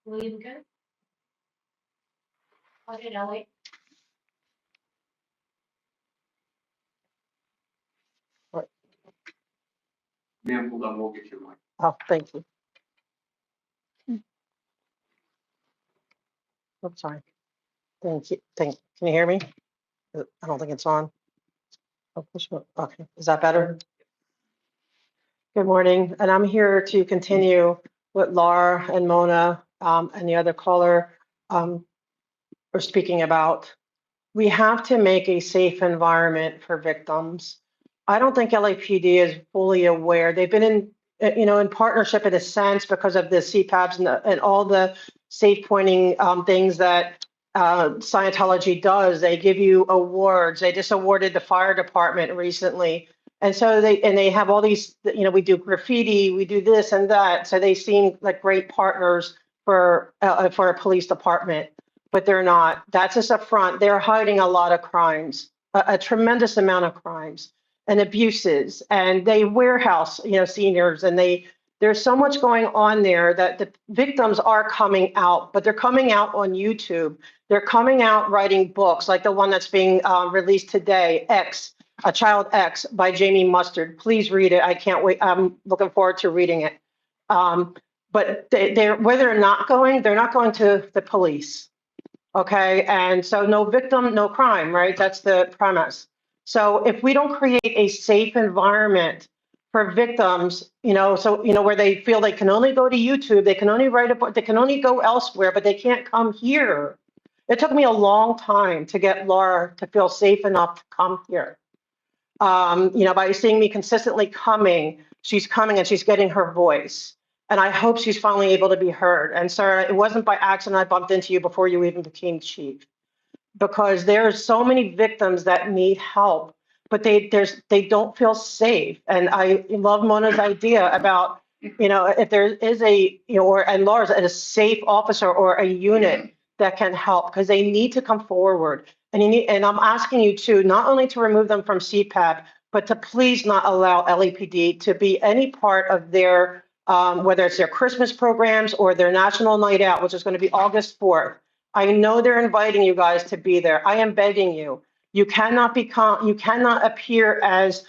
William Good. Audit Ellie. Ma'am, hold on, we'll get your mic. Oh, thank you. I'm sorry. Thank you. Can you hear me? I don't think it's on. Oh, push it. Okay, is that better? Good morning, and I'm here to continue what Laura and Mona and the other caller are speaking about. We have to make a safe environment for victims. I don't think LAPD is fully aware. They've been in partnership in a sense because of the CPAPs and all the safe pointing things that Scientology does. They give you awards. They just awarded the fire department recently. And so they have all these, we do graffiti, we do this and that. So they seem like great partners for a police department, but they're not. That's just a front. They're hiding a lot of crimes, a tremendous amount of crimes and abuses, and they warehouse, seniors, and there's so much going on there that the victims are coming out, but they're coming out on YouTube. They're coming out writing books like the one that's being released today, X, A Child X by Jamie Mustard. Please read it. I can't wait. I'm looking forward to reading it. But they're where they're not going to the police. Okay, and so no victim, no crime, right? That's the premise. So if we don't create a safe environment for victims, where they feel they can only go to YouTube, they can only write a book, they can only go elsewhere, but they can't come here. It took me a long time to get Laura to feel safe enough to come here. By seeing me consistently coming, she's coming and she's getting her voice. And I hope she's finally able to be heard. And Sarah, it wasn't by accident I bumped into you before you even became chief, because there are so many victims that need help, but they don't feel safe. And I love Mona's idea about, if there is and Laura's a safe officer or a unit that can help, because they need to come forward. And I'm asking you to not only to remove them from CPAP, but to please not allow LAPD to be any part of their, whether it's their Christmas programs or their National Night Out, which is going to be August 4th. I know they're inviting you guys to be there. I am begging you. You cannot appear as,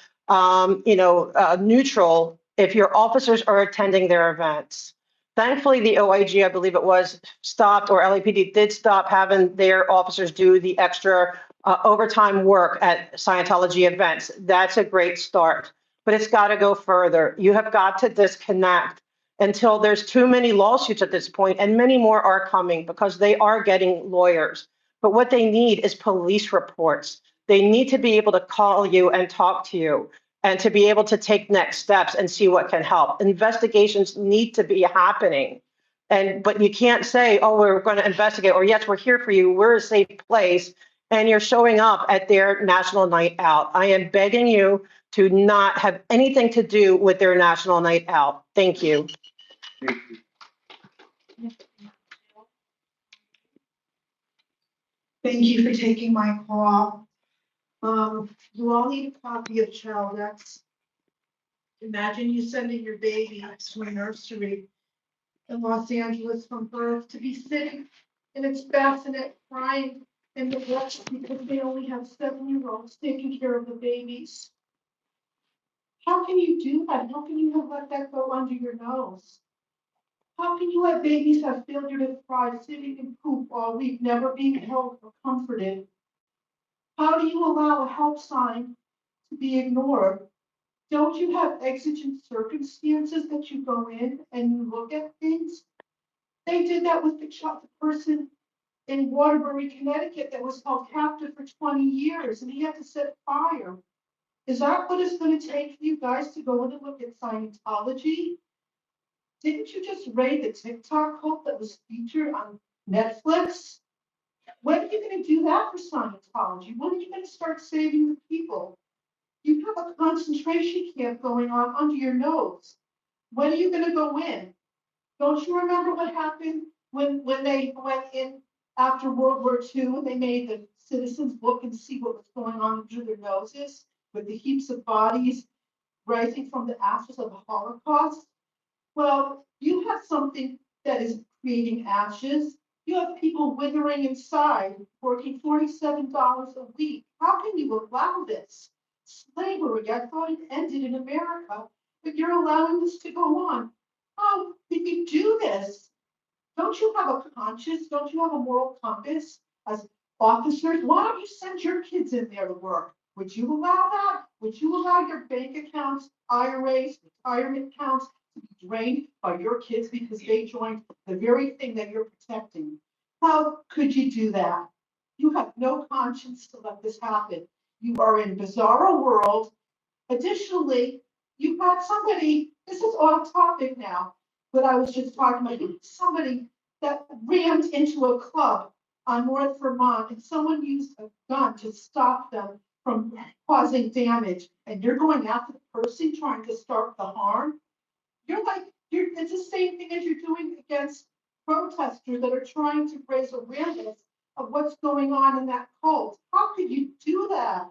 neutral if your officers are attending their events. Thankfully, the OIG, I believe it was, stopped, or LAPD did stop having their officers do the extra overtime work at Scientology events. That's a great start, but it's got to go further. You have got to disconnect until there's too many lawsuits at this point, and many more are coming because they are getting lawyers. But what they need is police reports. They need to be able to call you and talk to you, and to be able to take next steps and see what can help. Investigations need to be happening. But you can't say, oh, we're going to investigate, or yes, we're here for you, we're a safe place, and you're showing up at their National Night Out. I am begging you to not have anything to do with their National Night Out. Thank you. Thank you. Thank you for taking my call. You all need a copy of Child X. Imagine you sending your baby to a nursery in Los Angeles from birth to be sitting in its bassinet crying in the bush because they only have 7-year-olds taking care of the babies. How can you do that? How can you have let that go under your nose? How can you let babies have failure to thrive sitting in poop all week, never being held or comforted? How do you allow a help sign to be ignored? Don't you have exigent circumstances that you go in and you look at things? They did that with the person in Waterbury, Connecticut that was held captive for 20 years and he had to set fire. Is that what it's going to take for you guys to go in and look at Scientology? Didn't you just raid the TikTok cult that was featured on Netflix? When are you going to do that for Scientology? When are you going to start saving the people? You have a concentration camp going on under your nose. When are you going to go in? Don't you remember what happened when they went in after World War II and they made the citizens look and see what was going on under their noses with the heaps of bodies rising from the ashes of the Holocaust? Well, you have something that is creating ashes. You have people withering inside, working $47 a week. How can you allow this? Slavery, I thought it ended in America, but you're allowing this to go on. How did you do this? Don't you have a conscience? Don't you have a moral compass as officers? Why don't you send your kids in there to work? Would you allow that? Would you allow your bank accounts, IRAs, retirement accounts to be drained by your kids because they joined the very thing that you're protecting? How could you do that? You have no conscience to let this happen. You are in bizarro world. Additionally, you had somebody, this is off topic now, but I was just talking about somebody that rammed into a club on North Vermont and someone used a gun to stop them from causing damage. And you're going after the person trying to start the harm. It's the same thing as you're doing against protesters that are trying to raise awareness of what's going on in that cult. How could you do that?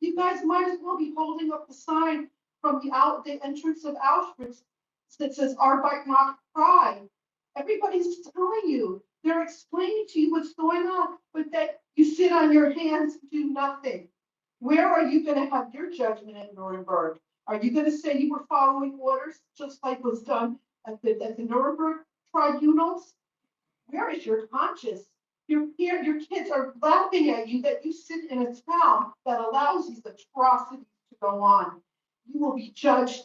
You guys might as well be holding up the sign from the entrance of Auschwitz that says Arbeit macht frei. Everybody's telling you, they're explaining to you what's going on, but that you sit on your hands and do nothing. Where are you gonna have your judgment in Nuremberg? Are you gonna say you were following orders, just like was done at the Nuremberg tribunals? Where is your conscience? Your kids are laughing at you that you sit in a town that allows these atrocities to go on. You will be judged.